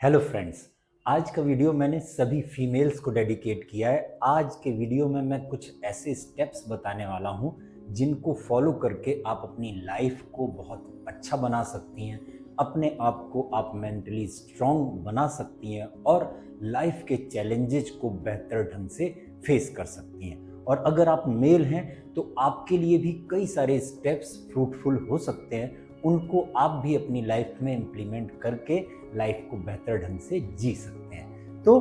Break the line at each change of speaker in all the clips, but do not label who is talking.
Hello friends. आज का video मैंने सभी फीमेल्स को डेडिकेट किया है। आज के वीडियो में मैं कुछ ऐसे स्टेप्स बताने वाला हूं जिनको फॉलो करके आप अपनी लाइफ को बहुत अच्छा बना सकती हैं, अपने आप को आप मेंटली स्ट्रांग बना सकती हैं और लाइफ के चैलेंजेस को बेहतर ढंग से फेस कर सकती हैं। और अगर आप मेल हैं तो आपके लिए भी कई सारे स्टेप्स फ्रूटफुल हो सकते हैं, उनको आप भी अपनी लाइफ में इम्प्लीमेंट करके लाइफ को बेहतर ढंग से जी सकते हैं। तो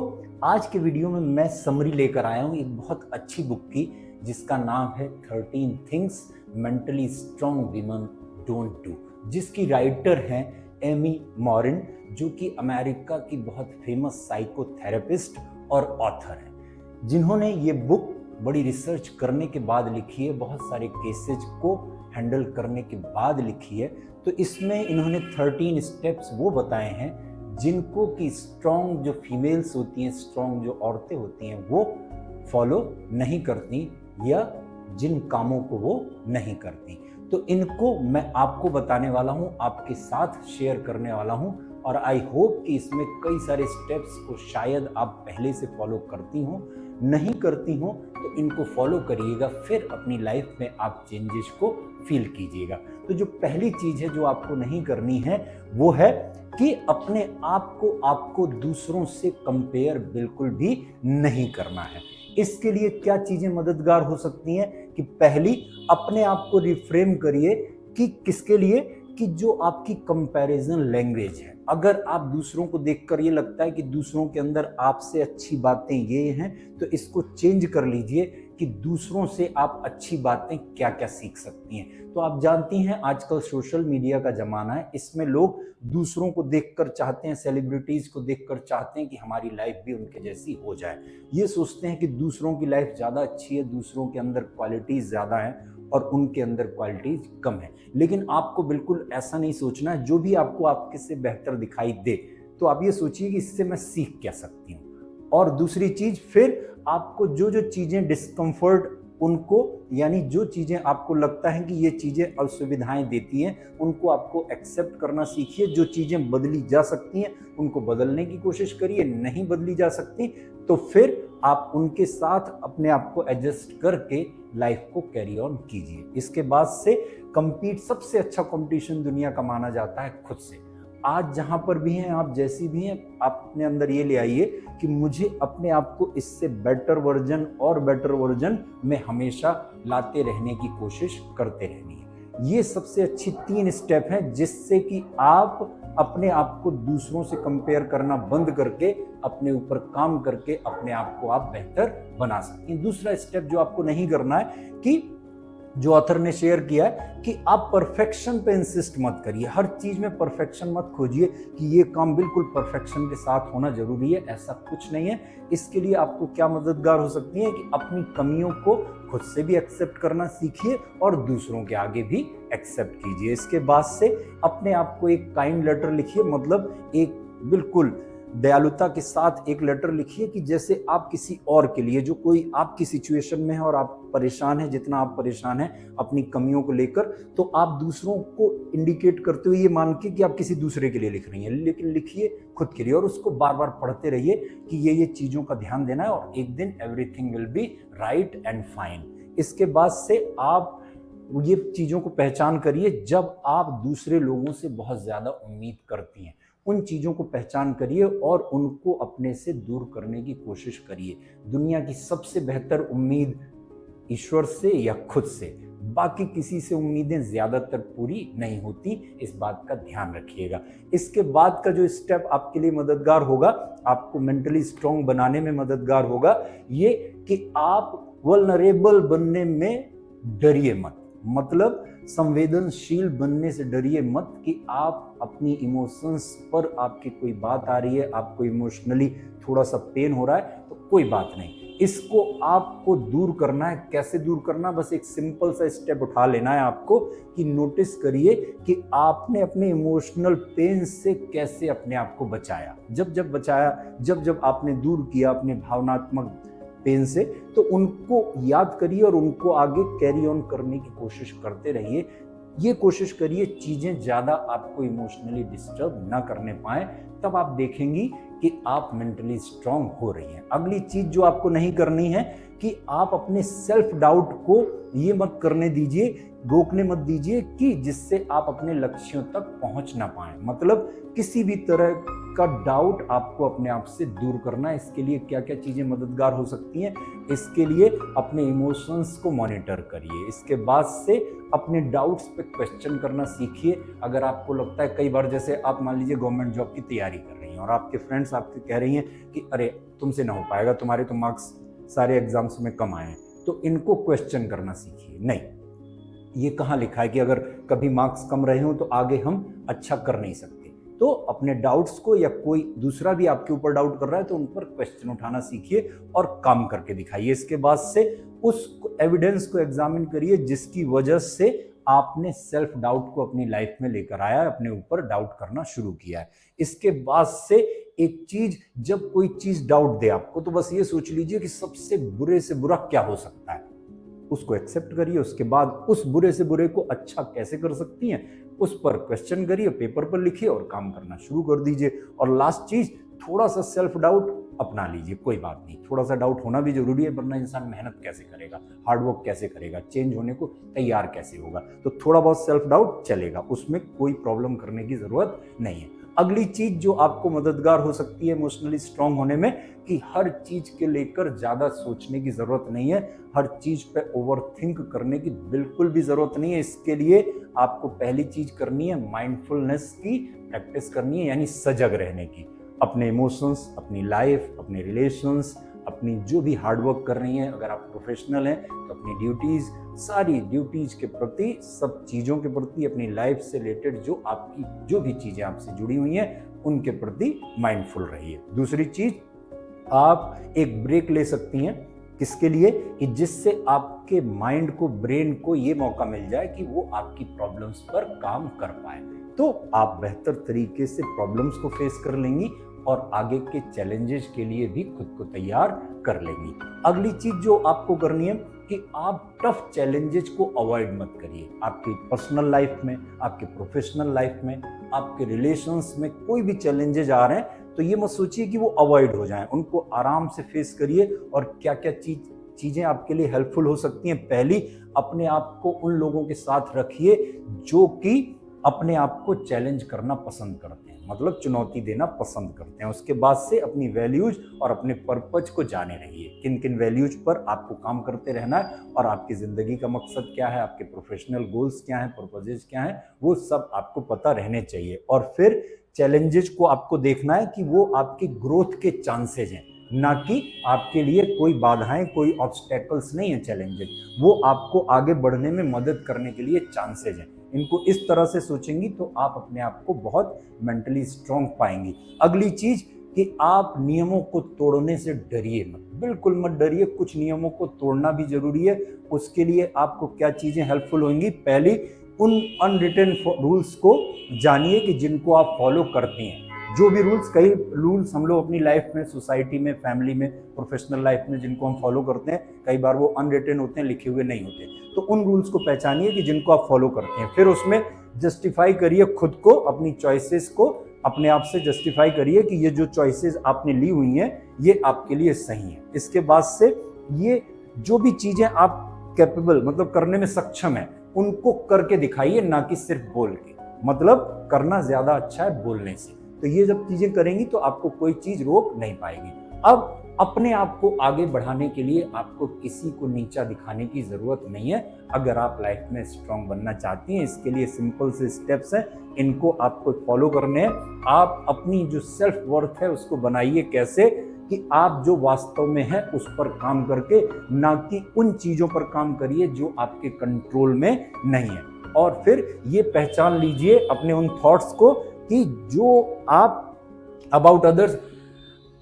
आज के वीडियो में मैं समरी लेकर आया हूँ एक बहुत अच्छी बुक की, जिसका नाम है 13 things mentally strong women don't do, जिसकी राइटर हैं एमी मॉरिन, जो कि अमेरिका की बहुत फेमस साइकोथेरेपिस्ट और ऑथर हैं, जिन्होंने ये बुक बड़ी रिसर्च करने के बाद लिखी है, बहुत सारे केसेज को हैंडल करने के बाद लिखी है। तो इसमें इन्होंने 13 स्टेप्स वो बताए हैं जिनको कि स्ट्रॉन्ग जो फीमेल्स होती हैं, स्ट्रॉन्ग जो औरतें होती हैं, वो फॉलो नहीं करती या जिन कामों को वो नहीं करती। तो इनको मैं आपको बताने वाला हूँ, आपके साथ शेयर करने वाला हूँ, और आई होप कि इसमें कई सारे स्टेप्स को शायद आप पहले से फॉलो करती हो, नहीं करती हो तो इनको फॉलो करिएगा, फिर अपनी लाइफ में आप चेंजेस को फील कीजिएगा। तो जो पहली चीज है जो आपको नहीं करनी है वो है कि अपने आप को आपको दूसरों से कंपेयर बिल्कुल भी नहीं करना है। इसके लिए क्या चीजें मददगार हो सकती हैं कि पहली, अपने आप को रिफ्रेम करिए कि किसके लिए, कि जो आपकी कंपैरिजन लैंग्वेज है। अगर आप दूसरों को देखकर ये लगता है कि दूसरों के अंदर आपसे अच्छी बातें ये हैं, तो इसको चेंज कर लीजिए कि दूसरों से आप अच्छी बातें क्या क्या सीख सकती हैं। तो आप जानती हैं आजकल सोशल मीडिया का ज़माना है, इसमें लोग दूसरों को देखकर चाहते हैं, सेलिब्रिटीज़ को देखकर चाहते हैं कि हमारी लाइफ भी उनके जैसी हो जाए। ये सोचते हैं कि दूसरों की लाइफ ज़्यादा अच्छी है, दूसरों के अंदर क्वालिटीज़ ज़्यादा हैं और उनके अंदर क्वालिटीज कम है। लेकिन आपको बिल्कुल ऐसा नहीं सोचना है। जो भी आपको आपके से बेहतर दिखाई दे तो आप ये सोचिए कि इससे मैं सीख क्या सकती हूँ। और दूसरी चीज, फिर आपको जो जो चीजें डिस्कम्फर्ट, उनको यानी जो चीजें आपको लगता है कि ये चीजें असुविधाएं देती हैं, उनको आपको एक्सेप्ट करना सीखिए। जो चीजें बदली जा सकती हैं उनको बदलने की कोशिश करिए, नहीं बदली जा सकती तो फिर आप उनके साथ अपने आप को एडजस्ट करके लाइफ को कैरी ऑन कीजिए। इसके बाद से कंपीट, सबसे अच्छा कंपटीशन दुनिया का माना जाता है खुद से। आज जहां पर भी हैं आप, जैसी भी हैं, आप अपने अंदर ये ले आइए कि मुझे अपने आप को इससे बेटर वर्जन और बेटर वर्जन में हमेशा लाते रहने की कोशिश करते रहनी है। ये सबसे अच्छी 3 स्टेप हैं जिससे कि आप अपने आप को दूसरों से कंपेयर करना बंद करके अपने ऊपर काम करके अपने आप को आप बेहतर बना सकते हैं। दूसरा स्टेप जो आपको नहीं करना है, कि जो ऑथर ने शेयर किया है कि आप परफेक्शन पे इंसिस्ट मत करिए, हर चीज में परफेक्शन मत खोजिए कि ये काम बिल्कुल परफेक्शन के साथ होना जरूरी है, ऐसा कुछ नहीं है। इसके लिए आपको क्या मददगार हो सकती है कि अपनी कमियों को खुद से भी एक्सेप्ट करना सीखिए और दूसरों के आगे भी एक्सेप्ट कीजिए। इसके बाद से अपने आप को एक काइंड लेटर लिखिए, मतलब एक बिल्कुल दयालुता के साथ एक लेटर लिखिए कि जैसे आप किसी और के लिए, जो कोई आपकी सिचुएशन में है और आप परेशान हैं, जितना आप परेशान हैं अपनी कमियों को लेकर, तो आप दूसरों को इंडिकेट करते हुए ये मान के कि आप किसी दूसरे के लिए लिख रही हैं, लेकिन लिखिए खुद के लिए और उसको बार बार पढ़ते रहिए कि ये चीज़ों का ध्यान देना है और एक दिन everything will be right and fine. इसके बाद से आप ये चीज़ों को पहचान करिए जब आप दूसरे लोगों से बहुत ज़्यादा उम्मीद करती हैं, उन चीज़ों को पहचान करिए और उनको अपने से दूर करने की कोशिश करिए। दुनिया की सबसे बेहतर उम्मीद ईश्वर से या खुद से, बाकी किसी से उम्मीदें ज़्यादातर पूरी नहीं होती, इस बात का ध्यान रखिएगा। इसके बाद का जो स्टेप आपके लिए मददगार होगा, आपको मेंटली स्ट्रांग बनाने में मददगार होगा, ये कि आप वल्नरेबल बनने में डरिए मत, मतलब संवेदनशील बनने से डरिए मत कि आप अपनी इमोशंस पर, आपकी कोई बात आ रही है, आपको इमोशनली थोड़ा सा पेन हो रहा है तो कोई बात नहीं, इसको आपको दूर करना है। कैसे दूर करना, बस एक सिंपल सा स्टेप उठा लेना है आपको कि नोटिस करिए कि आपने अपने इमोशनल पेन से कैसे अपने आप को बचाया। जब जब बचाया, जब जब आपने दूर किया अपने भावनात्मक पेन से, तो उनको याद करिए और उनको आगे कैरी ऑन करने की कोशिश करते रहिए। ये कोशिश करिए चीज़ें ज़्यादा आपको इमोशनली डिस्टर्ब ना करने पाए, तब आप देखेंगी कि आप मेंटली स्ट्रांग हो रही हैं। अगली चीज़ जो आपको नहीं करनी है कि आप अपने सेल्फ डाउट को ये मत करने दीजिए, रोकने मत दीजिए कि जिससे आप अपने लक्ष्यों तक पहुंच ना पाए। मतलब किसी भी तरह का डाउट आपको अपने आप से दूर करना है। इसके लिए क्या क्या चीज़ें मददगार हो सकती हैं, इसके लिए अपने इमोशंस को मॉनिटर करिए। इसके बाद से अपने डाउट्स पे क्वेश्चन करना सीखिए। अगर आपको लगता है, कई बार जैसे आप मान लीजिए गवर्नमेंट जॉब की तैयारी कर रही हैं और आपके फ्रेंड्स आपके कह रही हैं कि अरे तुमसे ना हो पाएगा, तुम्हारे तो मार्क्स सारे एग्जाम्स में कम आए हैं, तो इनको क्वेश्चन करना सीखिए। नहीं, ये कहाँ लिखा है कि अगर कभी मार्क्स कम रहे हो तो आगे हम अच्छा कर नहीं सकते। तो अपने डाउट्स को, या कोई दूसरा भी आपके ऊपर डाउट कर रहा है तो उन पर क्वेश्चन उठाना सीखिए और काम करके दिखाइए। इसके बाद से उस एविडेंस को एग्जामिन करिए जिसकी वजह से आपने सेल्फ डाउट को अपनी लाइफ में लेकर आया है, अपने ऊपर डाउट करना शुरू किया है। इसके बाद से एक चीज, जब कोई चीज डाउट दे आपको तो बस ये सोच लीजिए कि सबसे बुरे से बुरा क्या हो सकता है, उसको एक्सेप्ट करिए। उसके बाद उस बुरे से बुरे को अच्छा कैसे कर सकती हैं उस पर क्वेश्चन करिए, पेपर पर लिखिए और काम करना शुरू कर दीजिए। और लास्ट चीज, थोड़ा सा सेल्फ डाउट अपना लीजिए, कोई बात नहीं, थोड़ा सा डाउट होना भी जरूरी है, वरना इंसान मेहनत कैसे करेगा, हार्डवर्क कैसे करेगा, चेंज होने को तैयार कैसे होगा। तो थोड़ा बहुत सेल्फ डाउट चलेगा, उसमें कोई प्रॉब्लम करने की जरूरत नहीं है। अगली चीज जो आपको मददगार हो सकती है इमोशनली स्ट्रांग होने में, कि हर चीज के लेकर ज्यादा सोचने की जरूरत नहीं है, हर चीज पे ओवर थिंक करने की बिल्कुल भी जरूरत नहीं है। इसके लिए आपको पहली चीज करनी है माइंडफुलनेस की प्रैक्टिस करनी है, यानी सजग रहने की। अपने इमोशंस, अपनी लाइफ, अपने रिलेशंस, अपनी जो भी हार्डवर्क कर रही हैं, अगर आप प्रोफेशनल हैं तो अपनी ड्यूटीज, सारी ड्यूटीज के प्रति, सब चीज़ों के प्रति, अपनी लाइफ से रिलेटेड जो आपकी जो भी चीज़ें आपसे जुड़ी हुई हैं उनके प्रति माइंडफुल रहिए। दूसरी चीज, आप एक ब्रेक ले सकती हैं। किसके लिए? कि जिससे आपके माइंड को, ब्रेन को ये मौका मिल जाए कि वो आपकी प्रॉब्लम्स पर काम कर पाए, तो आप बेहतर तरीके से प्रॉब्लम्स को फेस कर लेंगी और आगे के चैलेंजेस के लिए भी खुद को तैयार कर लेंगी। अगली चीज जो आपको करनी है कि आप टफ चैलेंजेस को अवॉइड मत करिए। आपकी पर्सनल लाइफ में, आपके प्रोफेशनल लाइफ में, आपके रिलेशंस में कोई भी चैलेंजेस आ रहे हैं तो ये मत सोचिए कि वो अवॉइड हो जाएं, उनको आराम से फेस करिए। और क्या क्या चीजें आपके लिए हेल्पफुल हो सकती हैं, पहली, अपने आप को उन लोगों के साथ रखिए जो कि अपने आप को चैलेंज करना पसंद करते हैं, मतलब चुनौती देना पसंद करते हैं। उसके बाद से अपनी वैल्यूज और अपने पर्पज को जाने रहिए, किन किन वैल्यूज पर आपको काम करते रहना है और आपकी जिंदगी का मकसद क्या है, आपके प्रोफेशनल गोल्स क्या हैं, पर्पजेज क्या हैं, वो सब आपको पता रहने चाहिए। और फिर चैलेंजेस को आपको देखना है कि वो आपकी ग्रोथ के चांसेज हैं, ना कि आपके लिए कोई बाधाएं, कोई ऑब्स्टेकल्स नहीं है। चैलेंजेस वो आपको आगे बढ़ने में मदद करने के लिए चांसेज हैं। इनको इस तरह से सोचेंगी तो आप अपने आप को बहुत मेंटली स्ट्रांग पाएंगी। अगली चीज कि आप नियमों को तोड़ने से डरिए मत, बिल्कुल मत डरिए। कुछ नियमों को तोड़ना भी जरूरी है। उसके लिए आपको क्या चीजें हेल्पफुल होंगी, पहली, उन अनरिटन रूल्स को जानिए कि जिनको आप फॉलो करती हैं। जो भी रूल्स, कई रूल्स हम लोग अपनी लाइफ में, सोसाइटी में, फैमिली में, प्रोफेशनल लाइफ में जिनको हम फॉलो करते हैं, कई बार वो अनरिटन होते हैं, लिखे हुए नहीं होते। तो उन रूल्स को पहचानिए कि जिनको आप फॉलो करते हैं, फिर उसमें जस्टिफाई करिए खुद को, अपनी चॉइसेस को अपने आप से जस्टिफाई करिए कि ये जो चॉइसेस आपने ली हुई हैं ये आपके लिए सही है। इसके बाद से ये जो भी चीजें आप कैपेबल, मतलब करने में सक्षम है, उनको करके दिखाइए, ना कि सिर्फ बोल के। मतलब करना ज्यादा अच्छा है बोलने से। तो ये जब चीजें करेंगी तो आपको कोई चीज रोक नहीं पाएगी। अब अपने आप को आगे बढ़ाने के लिए आपको किसी को नीचा दिखाने की जरूरत नहीं है। अगर आप लाइफ में स्ट्रांग बनना चाहती हैं, इसके लिए सिंपल से स्टेप्स हैं, इनको आपको फॉलो करने हैं। आप अपनी जो सेल्फ वर्थ है उसको बनाइए, कैसे कि आप जो वास्तव में है उस पर काम करके, ना कि उन चीजों पर काम करिए जो आपके कंट्रोल में नहीं है। और फिर ये पहचान लीजिए अपने उन थॉट्स को कि जो आप अबाउट अदर्स,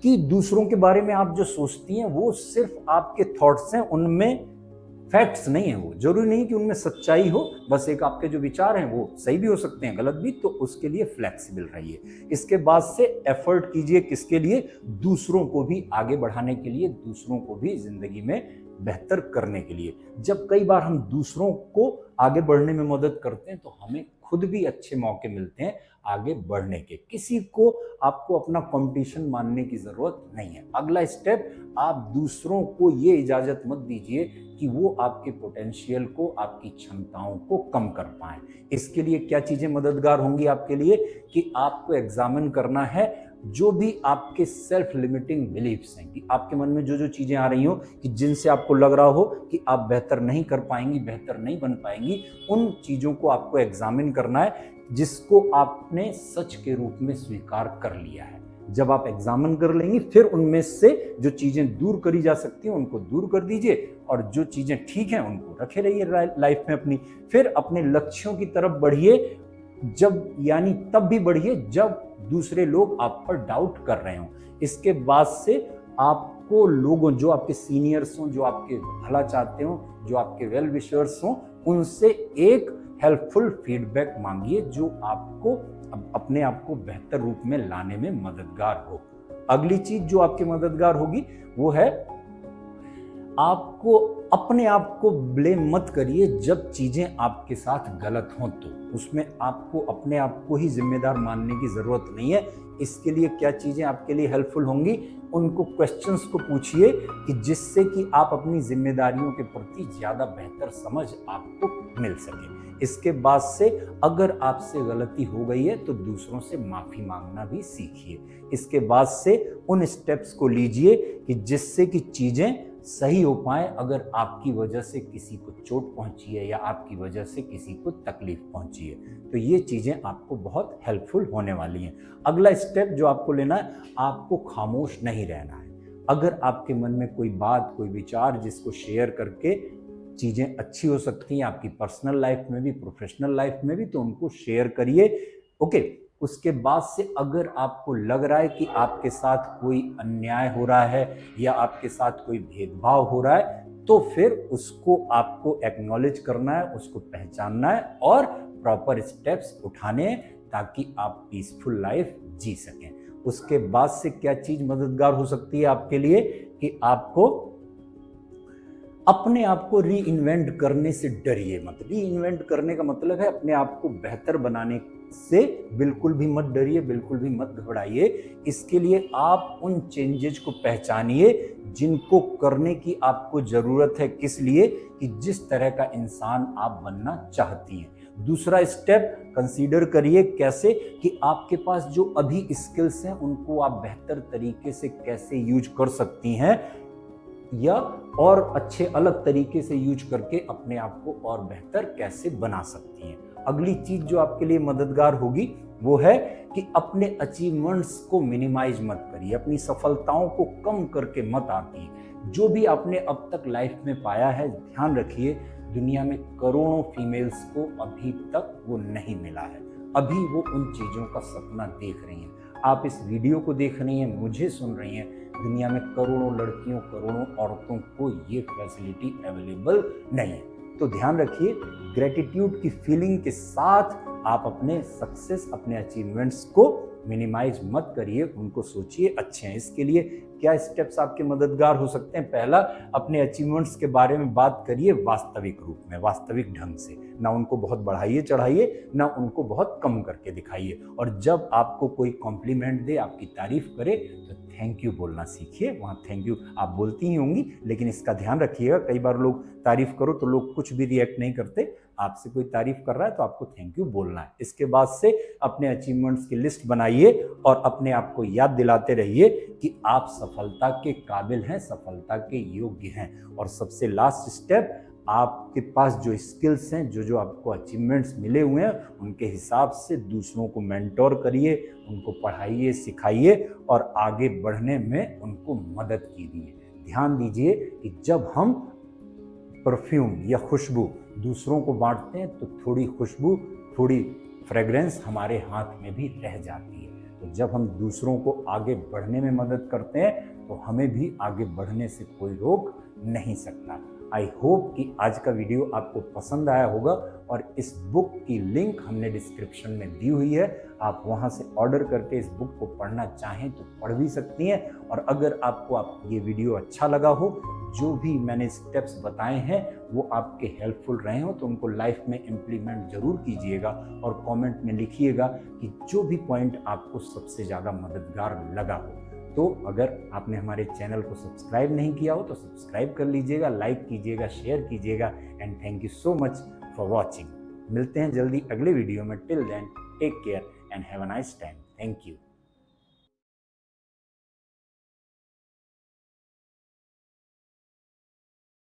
कि दूसरों के बारे में आप जो सोचती हैं वो सिर्फ आपके थॉट्स हैं, उनमें फैक्ट्स नहीं है। वो जरूरी नहीं कि उनमें सच्चाई हो, बस एक आपके जो विचार हैं वो सही भी हो सकते हैं, गलत भी। तो उसके लिए फ्लेक्सिबल रहिए। इसके बाद से एफर्ट कीजिए, किसके लिए? दूसरों को भी आगे बढ़ाने के लिए, दूसरों को भी जिंदगी में बेहतर करने के लिए। जब कई बार हम दूसरों को आगे बढ़ने में मदद करते हैं तो हमें खुद भी अच्छे मौके मिलते हैं आगे बढ़ने के। किसी को आपको अपना कंपटीशन मानने की जरूरत नहीं है। अगला स्टेप, आप दूसरों को ये इजाजत मत दीजिए कि वो आपके पोटेंशियल को, आपकी क्षमताओं को कम कर पाए। इसके लिए क्या चीजें मददगार होंगी आपके लिए कि आपको एग्जामिन करना है जो भी आपके सेल्फ लिमिटिंग बिलीफ्स हैं, कि आपके मन में जो जो चीजें आ रही हो कि जिनसे आपको लग रहा हो कि आप बेहतर नहीं कर पाएंगी, बेहतर नहीं बन पाएंगी, उन चीजों को आपको एग्जामिन करना है जिसको आपने सच के रूप में स्वीकार कर लिया है। जब आप एग्जामिन कर लेंगे फिर उनमें से जो चीजें दूर करी जा सकती हैं उनको दूर कर दीजिए और जो चीजें ठीक हैं उनको रखे रहिए लाइफ में अपनी। फिर अपने लक्ष्यों की तरफ बढ़िए, जब यानी तब भी बढ़िए जब दूसरे लोग आप पर डाउट कर रहे हो। इसके बाद से आपको लोगों, जो आपके सीनियर्स हों, जो आपके भला चाहते हो, जो आपके वेल विशर्स हों, उनसे एक हेल्पफुल फीडबैक मांगिए जो आपको अपने आप को बेहतर रूप में लाने में मददगार हो। अगली चीज जो आपकी मददगार होगी वो है, आपको अपने आप को ब्लेम मत करिए जब चीजें आपके साथ गलत हों, तो उसमें आपको अपने आप को ही जिम्मेदार मानने की जरूरत नहीं है। इसके लिए क्या चीजें आपके लिए हेल्पफुल होंगी, उनको क्वेश्चंस को पूछिए कि जिससे कि आप अपनी जिम्मेदारियों के प्रति ज्यादा बेहतर समझ आपको मिल सके। इसके बाद से अगर आपसे गलती हो गई है तो दूसरों से माफी मांगना भी सीखिए। इसके बाद से उन स्टेप्स को लीजिए कि जिससे कि चीजें सही हो पाए। अगर आपकी वजह से किसी को चोट पहुंची है या आपकी वजह से किसी को तकलीफ पहुंची है तो ये चीजें आपको बहुत हेल्पफुल होने वाली हैं। अगला स्टेप जो आपको लेना है, आपको खामोश नहीं रहना है। अगर आपके मन में कोई बात, कोई विचार जिसको शेयर करके चीजें अच्छी हो सकती हैं आपकी पर्सनल लाइफ में भी, प्रोफेशनल लाइफ में भी, तो उनको शेयर करिए। ओके, उसके बाद से अगर आपको लग रहा है कि आपके साथ कोई अन्याय हो रहा है या आपके साथ कोई भेदभाव हो रहा है तो फिर उसको आपको एक्नॉलेज करना है, उसको पहचानना है और प्रॉपर स्टेप्स उठाने हैं ताकि आप पीसफुल लाइफ जी सकें। उसके बाद से क्या चीज मददगार हो सकती है आपके लिए कि आपको अपने आप को री इन्वेंट करने से डरिए मत। री इन्वेंट करने का मतलब है अपने आप को बेहतर बनाने से बिल्कुल भी मत डरिए, बिल्कुल भी मत घबराइए। इसके लिए आप उन चेंजेस को पहचानिए जिनको करने की आपको जरूरत है। किस लिए? कि जिस तरह का इंसान आप बनना चाहती हैं। दूसरा स्टेप कंसीडर करिए कैसे कि आपके पास जो अभी स्किल्स हैं उनको आप बेहतर तरीके से कैसे यूज कर सकती हैं या और अच्छे अलग तरीके से यूज करके अपने आप को और बेहतर कैसे बना सकती हैं। अगली चीज जो आपके लिए मददगार होगी वो है कि अपने अचीवमेंट्स को मिनिमाइज मत करिए, अपनी सफलताओं को कम करके मत आंकिए। जो भी आपने अब तक लाइफ में पाया है, ध्यान रखिए दुनिया में करोड़ों फीमेल्स को अभी तक वो नहीं मिला है। अभी वो उन चीजों का सपना देख रही हैं। आप इस वीडियो को देख रही हैं, मुझे सुन रही हैं। दुनिया में करोड़ों लड़कियों, करोड़ों औरतों को ये फैसिलिटी अवेलेबल नहीं है। तो ध्यान रखिए, ग्रेटिट्यूड की फीलिंग के साथ आप अपने सक्सेस, अपने अचीवमेंट्स को मिनिमाइज मत करिए, उनको सोचिए अच्छे हैं। इसके लिए क्या स्टेप्स आपके मददगार हो सकते हैं? पहला, अपने अचीवमेंट्स के बारे में बात करिए वास्तविक रूप में, वास्तविक ढंग से। ना उनको बहुत बढ़ाइए चढ़ाइए, ना उनको बहुत कम करके दिखाइए। और जब आपको कोई कॉम्प्लीमेंट दे, आपकी तारीफ करे, तो थैंक यू बोलना सीखिए। वहाँ थैंक यू आप बोलती ही होंगी, लेकिन इसका ध्यान रखिएगा, कई बार लोग तारीफ करो तो लोग कुछ भी रिएक्ट नहीं करते। आपसे कोई तारीफ कर रहा है तो आपको थैंक यू बोलना है। इसके बाद से अपने अचीवमेंट्स की लिस्ट बनाइए और अपने आप को याद दिलाते रहिए कि आप सफलता के काबिल हैं, सफलता के योग्य हैं। और सबसे लास्ट स्टेप, आपके पास जो स्किल्स हैं, जो जो आपको अचीवमेंट्स मिले हुए हैं, उनके हिसाब से दूसरों को मेंटोर करिए, उनको पढ़ाइए, सिखाइए और आगे बढ़ने में उनको मदद कीजिए। ध्यान दीजिए कि जब हम परफ्यूम या खुशबू दूसरों को बांटते हैं तो थोड़ी खुशबू, थोड़ी फ्रेग्रेंस हमारे हाथ में भी रह जाती है। तो जब हम दूसरों को आगे बढ़ने में मदद करते हैं तो हमें भी आगे बढ़ने से कोई रोक नहीं सकता। आई होप कि आज का वीडियो आपको पसंद आया होगा और इस बुक की लिंक हमने डिस्क्रिप्शन में दी हुई है। आप वहां से ऑर्डर करके इस बुक को पढ़ना चाहें तो पढ़ भी सकती हैं। और अगर आपको ये वीडियो अच्छा लगा हो, जो भी मैंने स्टेप्स बताए हैं वो आपके हेल्पफुल रहे हो, तो उनको लाइफ में इम्प्लीमेंट जरूर कीजिएगा और कमेंट में लिखिएगा कि जो भी पॉइंट आपको सबसे ज़्यादा मददगार लगा हो। तो अगर आपने हमारे चैनल को सब्सक्राइब नहीं किया हो तो सब्सक्राइब कर लीजिएगा, लाइक कीजिएगा, शेयर कीजिएगा। And thank you so much for watching. मिलते हैं जल्दी अगले वीडियो में। Till then take care and have a nice time. Thank you.